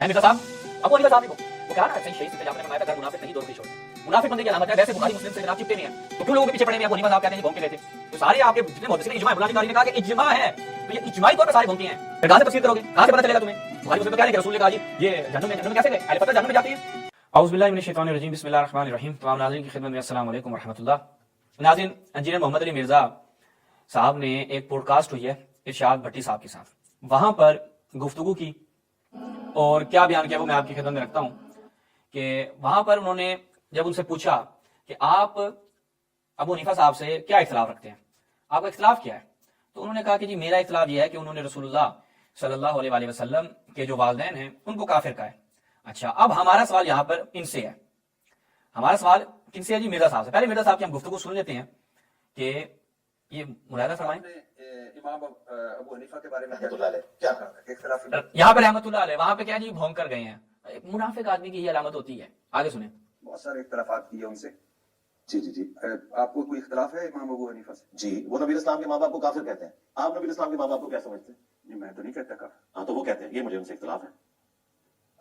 ہے مرزا صاحب ابو حنیفہ صاحب کو وہ کہا نا صحیح صحیح سے آپ نے فرمایا تھا اگر منافق نہیں دو روٹی چھوڑ منافق بندے کی علامت ہے. ویسے بخاری مسلم سے جناب چپتے نہیں ہیں تو کیوں لوگوں کے پیچھے پڑے ہیں؟ ابو حنیفہ صاحب کہتے ہیں بھونکے گئے تھے. تو سارے آپ کے جتنے محدثین اجماع ہے، بلانی قاری نے کہا کہ اجماع ہے تو یہ اجماعی طور پر سارے بھونکے ہیں. پھر کہاں سے تفسیر کرو گے؟ کہاں سے پتہ چلے گا تمہیں؟ بخاری مسلم تو کہہ رہے ہیں کہ رسول نے کہا جی یہ جہنم میں کیسے گئے؟ اہل فتح جہنم میں جاتے ہیں. اعوذ باللہ من الشیطان الرجیم بسم اللہ الرحمن الرحیم. تمام ناظرین کی خدمت میں السلام علیکم ورحمۃ اللہ. ناظرین انجینئر محمد علی مرزا صاحب نے ایک پوڈ کاسٹ ہوئی ہے ارشاد بھٹی صاحب کے ساتھ، وہاں پر گفتگو کی اور کیا بیان کیا وہ میں آپ کی خدمت میں رکھتا ہوں کہ وہاں پر انہوں نے جب ان سے پوچھا کہ آپ ابو حنیفہ صاحب سے کیا اختلاف رکھتے ہیں، آپ کا اختلاف کیا ہے، تو انہوں نے کہا کہ جی میرا اختلاف یہ ہے کہ انہوں نے رسول اللہ صلی اللہ علیہ وآلہ وسلم کے جو والدین ہیں ان کو کافر کہا ہے. اچھا اب ہمارا سوال یہاں پر ان سے ہے، ہمارا سوال کن سے ہے جی؟ مرزا صاحب سے. پہلے مرزا صاحب کی ہم گفتگو سن لیتے ہیں کہ یہ ملاحظہ فرمائیں امام ابو حنیفہ کے بارے میں کیا کہا ہے؟ اختلاف یہاں پہ رحمۃ اللہ علیہ، وہاں پہ کیا جی بھونک کر گئے ہیں. منافق آدمی کی یہ علامت ہوتی ہے. آگے سنیں. بہت سارے اختلافات کیے ان سے. جی آپ کو کوئی اختلاف ہے امام ابو حنیفہ سے؟ جی وہ نبی اسلام کے ماں باپ کو کافر کہتے ہیں، آپ نبی اسلام کے ماں باپ کو کیا سمجھتے ہیں؟ نہیں میں تو نہیں کہتا کافر. ہاں تو وہ کہتے ہیں، یہ مجھے ان سے اختلاف ہے.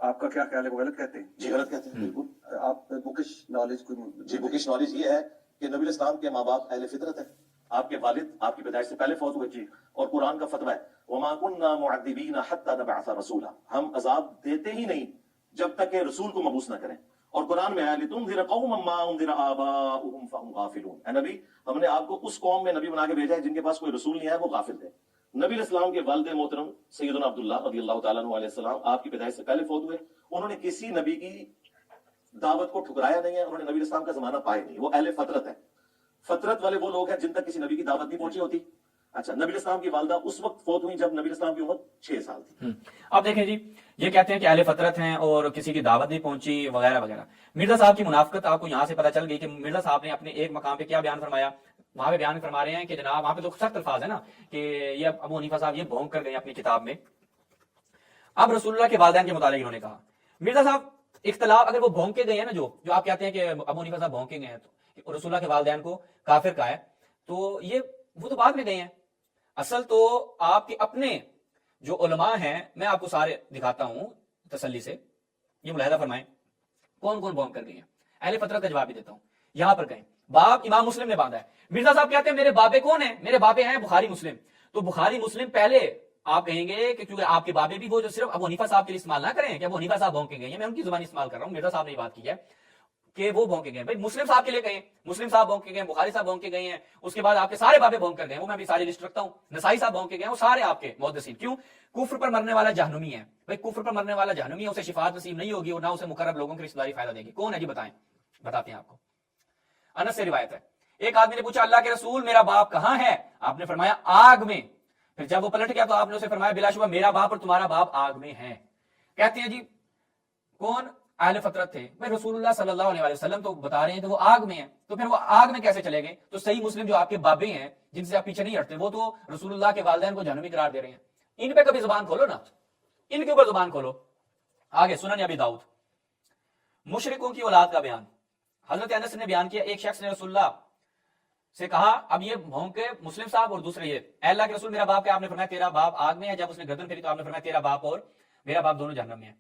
آپ کا کیا خیال ہے؟ وہ غلط کہتے ہیں؟ جی غلط کہتے ہیں بالکل. آپ بکش نالج کوئی؟ جی بکش نالج یہ ہے کہ نبی اسلام کے ماں باپ اہل فطرت ہیں، آپ کے والد آپ کی پیدائش سے پہلے فوت ہوئے. جی اور قرآن کا فتویٰ ہے وَمَا كُنَّا مُعَذِّبِينَ حَتَّى نَبْعَثَ رَسُولًا، ہم عذاب دیتے ہی نہیں جب تک کہ رسول کو مبعوث نہ کریں. اور قرآن میں ہے لِتُنذِرَ قَوْمًا مَّا أُنذِرَ آبَاؤُهُمْ فَهُمْ غَافِلُونَ. اے نبی ہم نے آپ کو اس قوم میں نبی بنا کے بھیجا ہے جن کے پاس کوئی رسول نہیں ہے، وہ غافل تھے. نبی اسلام کے والد محترم سیدنا عبداللہ رضی اللہ تعالیٰ عنہ علیہ السلام آپ کی پیدائش سے پہلے فوت ہوئے. انہوں نے کسی نبی کی دعوت کو ٹھکرایا نہیں ہے، انہوں نے نبی اسلام کا زمانہ پائے نہیں. وہ اہل فطرت ہیں. فطرت والے وہ لوگ ہیں جن تک کسی نبی کی دعوت نہیں پہنچی ہوتی. اچھا نبی اسلام کی والدہ اس وقت فوت ہوئی جب نبی اسلام کی عمر 6 سال تھی. اب دیکھیں جی یہ کہتے ہیں کہ اہل فطرت ہیں اور کسی کی دعوت نہیں پہنچی وغیرہ وغیرہ. مرزا صاحب کی منافقت آپ کو یہاں سے پتہ چل گئی کہ مرزا صاحب نے اپنے ایک مقام پہ کیا بیان فرمایا. وہاں پہ بیان فرما رہے ہیں کہ جناب وہاں پہ تو سخت الفاظ ہے نا کہ یہ ابو حنیفہ صاحب یہ بھونک کر گئے اپنی کتاب میں. اب رسول اللہ کے والدین کے متعلق انہوں نے کہا مرزا صاحب اختلاف اگر وہ بھونک کے گئے ہیں نا جو آپ کہتے ہیں کہ ابو حنیفہ صاحب بھونک کے گئے ہیں تو رسول اللہ کے والدین کو کافر کہا ہے تو یہ وہ تو بعد میں گئے ہیں. اصل تو آپ کے اپنے جو علماء ہیں میں آپ کو سارے دکھاتا ہوں تسلی سے، یہ ملاحظہ فرمائیں کون کون بھونک کر گئے ہیں. اہل فطرت کا جواب بھی دیتا ہوں. یہاں پر کہیں باب امام مسلم نے باندھا ہے. مرزا صاحب کہتے ہیں میرے بابے کون ہیں؟ میرے بابے ہیں بخاری مسلم. تو بخاری مسلم پہلے آپ کہیں گے کہ کیونکہ آپ کے بابے بھی وہ جو صرف ابو حنیفہ صاحب کے لیے استعمال نہ کریں کہ ابو حنیفہ صاحب بھونکے گئے ہیں، میں ان کی زبانی استعمال کر رہا ہوں. مرزا صاحب نے یہ بات کی ہے کہ وہ بھونکے گئے. بھائی مسلم صاحب کے لیے کہیں مسلم صاحب بھونکے گئے، بخاری صاحب بھونکے گئے ہیں، اس کے بعد آپ کے سارے بابے بھونک کر گئے، وہ میں بھی ساری لسٹ رکھتا ہوں. نسائی صاحب بھونکے گئے، وہ سارے آپ کے محدثین. کیوں؟ کفر پر مرنے والا جہنمی ہے. بھائی کفر پر مرنے والا جہنمی ہے، اسے شفاعت نصیب نہیں ہوگی اور نہ اسے مقرب لوگوں کی رشتہ داری فائدہ دے گی. کون ہے جی؟ بتائیں، بتاتے ہیں آپ کو. انس سے روایت ہے ایک آدمی نے پوچھا اللہ کے رسول میرا باپ کہاں ہے؟ آپ نے فرمایا آگ میں. پھر جب وہ پلٹ گیا تو آپ نے اسے فرمایا بلا شبہ میرا باپ اور تمہارا باپ آگ میں ہے. کہتے ہیں جی کون؟ اہل فطرت تھے. بھائی رسول اللہ صلی اللہ علیہ وسلم تو بتا رہے ہیں کہ وہ آگ میں ہیں، تو پھر وہ آگ میں کیسے چلے گئے؟ تو صحیح مسلم جو آپ کے بابے ہیں جن سے آپ پیچھے نہیں ہٹتے وہ تو رسول اللہ کے والدین کو جہنمی قرار دے رہے ہیں. ان پہ کبھی زبان کھولو نا، ان کے اوپر زبان کھولو. آگے سنن ابی داؤد مشرکوں کی اولاد کا بیان. حضرت انس نے بیان کیا ایک شخص نے رسول اللہ سے کہا، اب یہ بھونکے مسلم صاحب اور دوسرے یہ اے اللہ کے رسول میرا باپ کیا؟ آپ نے فرمایا تیرا باپ آگ میں ہے. جب اس نے گردن پھیری تو آپ نے فرمایا تیرا باپ اور میرا باپ دونوں جہنم میں ہیں.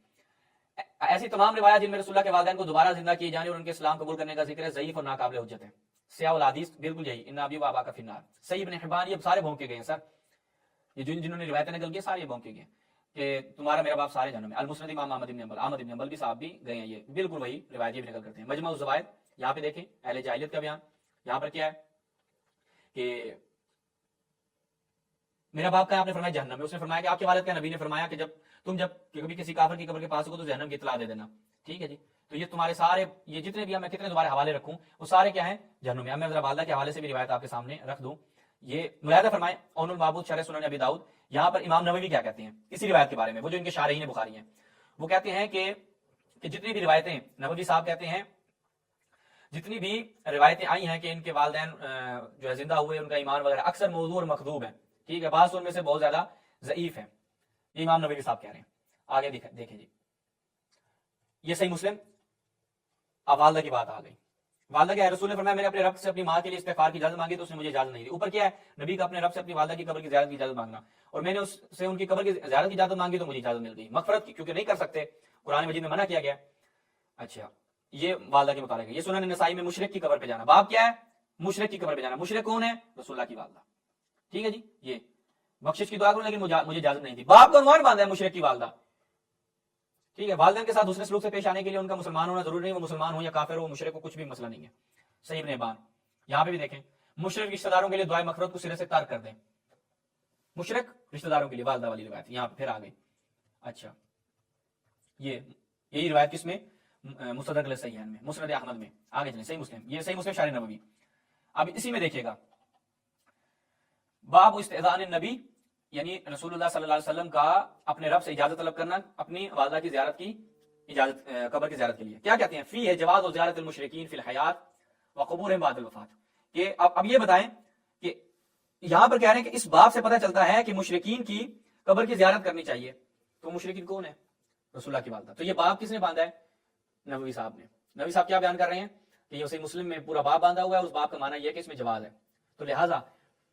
ایسی تمام روایات جن میں رسول اللہ کے والدین کو دوبارہ زندہ کیے جانے اور ان کے اسلام قبول کرنے کا ذکر ہے ضعیف اور ناقابل حجت ہے. سیاہ الحدیث بالکل یہی ان ابی و ابا کا فی النار. صحیح ابن حبان یہ سارے بھونکے گئے ہیں سر، یہ جنہوں نے روایتیں نقل کی سارے یہ بھونکے گئے کہ تمہارا میرا باپ سارے جہنم میں. المسند امام احمد بن حنبل بھی صاحب بھی گئے ہیں، یہ بالکل وہی روایت یہ بھی نقل کرتے ہیں. مجمع الزوائد یہاں پہ دیکھیں اہل جاہلیت کا بیان. یہاں پر کیا ہے کہ میرا باپ کا آپ نے فرمایا جہنم میں. اس نے فرمایا کہ آپ کے والد کا نبی نے فرمایا کہ جب کبھی کسی کافر کی قبر کے پاس ہو تو جہنم کی اطلاع دے دینا. ٹھیک ہے جی. تو یہ تمہارے سارے یہ جتنے بھی میں کتنے تمہارے حوالے رکھوں وہ سارے کیا ہیں؟ جہنم میں. میں ذرا والدہ کے حوالے سے بھی روایت آپ کے سامنے رکھ دوں. یہ ملاحظہ فرمائیں اون المعبود شرح سنن ابی داؤد. یہاں پر امام نووی کیا کہتے ہیں اسی روایت کے بارے میں، وہ جو ان کے شارحین بخاری ہیں وہ کہتے ہیں کہ جتنی بھی روایتیں نووی صاحب کہتے ہیں جتنی بھی روایتیں آئی ہیں کہ ان کے والدین جو ہے زندہ ہوئے، ان کا ایمان وغیرہ اکثر موضوع اور مکذوب ہیں. ٹھیک ہے، بعض ان میں سے بہت زیادہ ضعیف ہیں. یہ امام نووی صاحب کہہ رہے ہیں. آگے دیکھیں جی یہ صحیح مسلم. اب والدہ کی بات آ گئی. والدہ کیا ہے؟ رسول نے فرمایا میں نے اپنے رب سے اپنی ماں کے لیے استغفار کی اجازت مانگی تو اس نے مجھے اجازت نہیں دی. اوپر کیا ہے؟ نبی کا اپنے رب سے اپنی والدہ کی قبر کی زیارت کی اجازت مانگنا، اور میں نے اس سے ان کی قبر کی زیارت کی اجازت مانگی تو مجھے اجازت مل گئی. مغفرت کی کیونکہ نہیں کر سکتے قرآن مجید میں منع کیا گیا. اچھا یہ والدہ کے متعلق ہے. یہ سنن نسائی میں مشرک کی قبر پہ جانا. باب کیا ہے؟ مشرک کی قبر پہ جانا. مشرک کون ہے؟ رسول اللہ کی والدہ. ٹھیک ہے جی. یہ بخشش کی دعا کروں لیکن مجھے اجازت نہیں تھی. باپ کا عنوان باندھا ہے مشرک کی والدہ. ٹھیک ہے. والدین کے ساتھ دوسرے سلوک سے پیش آنے کے لیے ان کا مسلمان ہونا ضروری نہیں. وہ مسلمان ہو یا کافر ہو, مشرک ہو, کچھ بھی مسئلہ نہیں ہے. صحیح ابن حبان. یہاں پہ بھی دیکھیں مشرک رشتہ داروں کے لیے دعائے مغفرت کو سرے سے ترک کر دیں. مشرک رشتہ داروں کے لیے والدہ والی روایت یہاں پہ پھر آ گئی. اچھا یہی روایت کس میں؟ مستدرک الصحیحین میں, مسند احمد میں. آگے چلیں صحیح مسلم. یہ صحیح مسلم شارح نبوی. اب اسی میں دیکھیے گا باب استئذان النبی, یعنی رسول اللہ صلی اللہ علیہ وسلم کا اپنے رب سے اجازت طلب کرنا اپنی والدہ کی زیارت کی اجازت, قبر کی زیارت کے لیے. کیا کہتے ہیں؟ فی ہے جواز زیارت المشرکین فی الحیات وقبورہم بعد الوفات. کہ اب یہ بتائیں کہ یہاں پر کہہ رہے ہیں کہ اس باب سے پتہ چلتا ہے کہ مشرکین کی قبر کی زیارت کرنی چاہیے. تو مشرکین کون ہے؟ رسول اللہ کی والدہ. تو یہ باب کس نے باندھا ہے؟ نبوی صاحب نے. نبوی صاحب کیا بیان کر رہے ہیں کہ یہ صحیح مسلم میں پورا باب باندھا ہوا ہے. اس باب کا معنی یہ ہے کہ اس میں جواز ہے. تو لہٰذا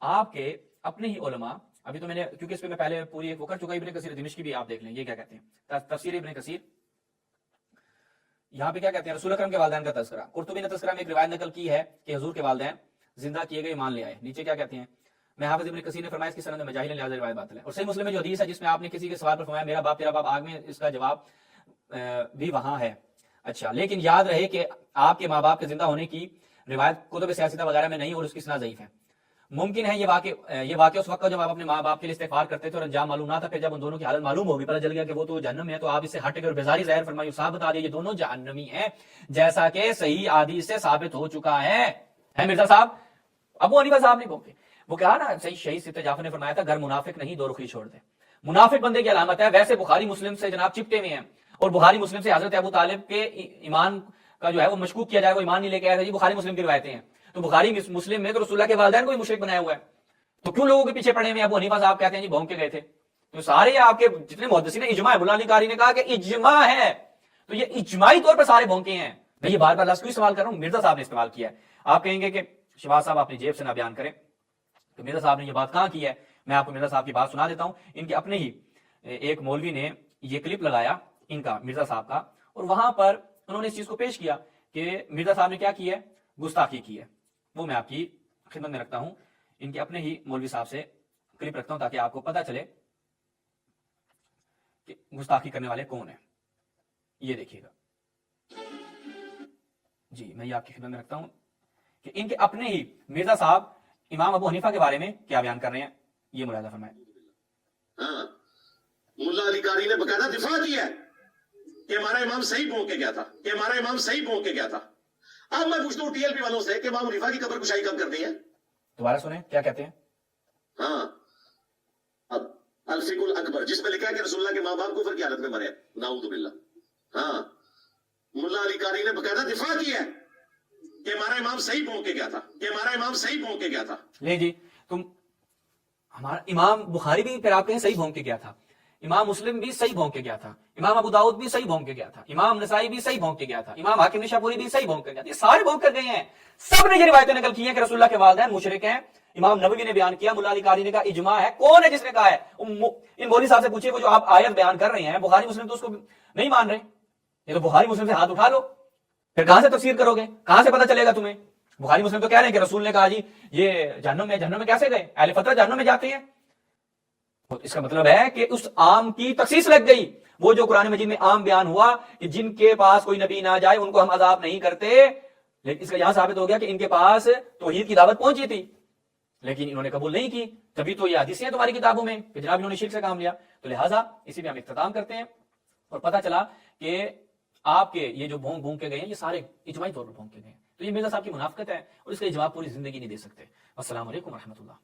آپ کے اپنے ہی علماء, ابھی تو میں نے کیونکہ اس پہ میں پہلے پوری ایک وہ کر چکا, ابن کثیر دمشقی بھی آپ دیکھ لیں. یہ کیا کہتے ہیں تفسیر ابن کثیر, یہاں پہ کیا کہتے ہیں؟ رسول اکرم کے والدین کا تذکرہ. قرطبی نے تذکرہ میں ایک روایت نقل کی ہے کہ حضور کے والدین زندہ کیے گئے ایمان لے آئے. نیچے کیا کہتے ہیں؟ میں حافظ ابن کثیر نے فرمایا اس کی سند میں جاہل لہذا روایت باطل ہے. اور صحیح مسلم میں جو حدیث ہے جس میں آپ نے کسی کے سوال پر فرمایا میرا باپ تیرا باپ آگ میں, اس کا جواب بھی وہاں ہے. اچھا لیکن یاد رہے کہ آپ کے ماں باپ کے زندہ ہونے کی روایت کتب سیاستہ وغیرہ میں نہیں, اور اس کی اسناد ضعیف ہے. ممکن ہے یہ واقعہ اس وقت جب آپ اپنے ماں باپ کے لیے استغفار کرتے تھے اور انجام معلوم نہ تھا, پھر جب ان دونوں کی حالت معلوم ہوگی, پتہ چل گیا کہ وہ تو جہنم میں ہے, تو آپ اس سے ہٹ گئے اور بیزاری ظاہر فرمائی, صاحب بتا دیا یہ دونوں جہنمی ہیں, جیسا کہ صحیح حدیث سے ثابت ہو چکا ہے. مرزا صاحب ابو حنیفہ صاحب نے بولتے وہ کہا نا, صحیح شہید سید جعفر نے فرمایا تھا, گھر منافق نہیں دو رخی چھوڑ دے. منافق بندے کی علامت ہے. ویسے بخاری مسلم سے جناب چپٹے ہوئے ہیں, اور بخاری مسلم سے حضرت ابو طالب کے ایمان کا جو ہے وہ مشکوک کیا جائے, وہ ایمان نہیں لے کے آیا تھا. جی بخاری مسلم کی روایتیں ہیں. تو بخاری مسلم میں تو رسول اللہ کے والدین کو ہی مشرک بنایا ہوا ہے. تو کیوں لوگوں کے پیچھے پڑے ہوئے؟ ابو حنیفہ صاحب کہتے ہیں جی بھونک کے گئے تھے. تو سارے آپ کے جتنے محدثین اجماع ہے, مولا علی قاری نے کہا کہ اجماع ہے, تو یہ اجماعی طور پر سارے بھونکے ہیں. میں یہ بار بار لفظ کیوں استعمال کر رہا ہوں؟ مرزا صاحب نے استعمال کیا ہے. آپ کہیں گے کہ شہباز صاحب اپنی جیب سے نہ بیان کریں, تو مرزا صاحب نے یہ بات کہاں کی ہے؟ میں آپ کو مرزا صاحب کی بات سنا دیتا ہوں. ان کے اپنے ہی ایک مولوی نے یہ کلپ لگایا ان کا, مرزا صاحب کا, اور وہاں پر انہوں نے اس چیز کو پیش کیا کہ مرزا صاحب نے کیا کی ہے, گستاخی کی ہے. وہ میں آپ کی خدمت میں رکھتا ہوں. ان کے اپنے ہی مولوی صاحب سے کلپ رکھتا ہوں تاکہ آپ کو پتہ چلے کہ گستاخی کرنے والے کون ہیں. یہ دیکھیے گا جی, میں یہ آپ کی خدمت میں رکھتا ہوں کہ ان کے اپنے ہی مرزا صاحب امام ابو حنیفہ کے بارے میں کیا بیان کر رہے ہیں. یہ ملاحظہ فرمائیں. ہاں ملا علی قاری نے باقاعدہ دفاع کیا ہے کہ ہمارا امام صحیح بھونک کے گیا تھا, کہ ہمارا امام صحیح بھونک کے گیا تھا. اب میں پوچھتا ہوں ٹی ایل پی والوں سے کہ امام حنیفہ کی قبر کشائی کب کرنی ہے؟ دوبارہ سنیں کیا کہتے ہیں. ہاں اب الفقہ الاکبر جس میں لکھا ہے کہ رسول اللہ کے ماں باپ کفر کی حالت میں مرے, نعوذ باللہ. ہاں ملا علی قاری نے باقاعدہ دفاع کیا ہے کہ ہمارا امام صحیح بھونک کے گیا تھا, کہ ہمارا امام صحیح بھونک کے گیا تھا. لے جی, تم ہمارا امام بخاری بھی پھر آپ کہیں صحیح بھونک کے گیا تھا, امام مسلم بھی صحیح بھونک کے گیا تھا, امام ابو داؤد بھی صحیح بھونک کے گیا تھا, امام نسائی بھی صحیح بھونک کے گیا تھا, امام حاکم نشاپوری بھی صحیح بھونک کے گیا تھا. یہ سارے بھونک کر گئے ہیں. سب نے یہ روایتیں نقل کی ہیں کہ رسول اللہ کے والدین مشرک ہیں. امام نبوی نے بیان کیا, ملا علی قاری نے کہا اجماع ہے. کون ہے جس نے کہا ہے؟ ان مولوی صاحب سے پوچھیے, وہ جو آپ آیت بیان کر رہے ہیں بخاری مسلم تو اس کو نہیں مان رہے. یہ تو بخاری مسلم سے ہاتھ اٹھا لو, پھر کہاں سے تفسیر کرو گے؟ کہاں سے پتہ چلے گا تمہیں؟ بخاری مسلم تو کہہ رہے ہیں کہ رسول نے کہا جی یہ جہنم میں کیسے گئے؟ اہل فترہ جہنم میں جاتے ہیں. اس کا مطلب ہے کہ اس عام کی تخصیص لگ گئی. وہ جو قرآن مجید میں عام بیان ہوا کہ جن کے پاس کوئی نبی نہ جائے ان کو ہم عذاب نہیں کرتے, لیکن اس کا یہاں ثابت ہو گیا کہ ان کے پاس توحید کی دعوت پہنچی تھی لیکن انہوں نے قبول نہیں کی. تبھی تو یہ حدیثیں ہیں تمہاری کتابوں میں کہ جناب انہوں نے شرک سے کام لیا. تو لہٰذا اسی میں ہم اختتام کرتے ہیں, اور پتہ چلا کہ آپ کے یہ جو بھونک کے گئے ہیں یہ سارے اجماعی طور پر بھونک کے گئے ہیں. تو یہ مرزا صاحب کی منافقت ہے, اور اس کا جواب پوری زندگی نہیں دے سکتے. السلام علیکم ورحمۃ اللہ.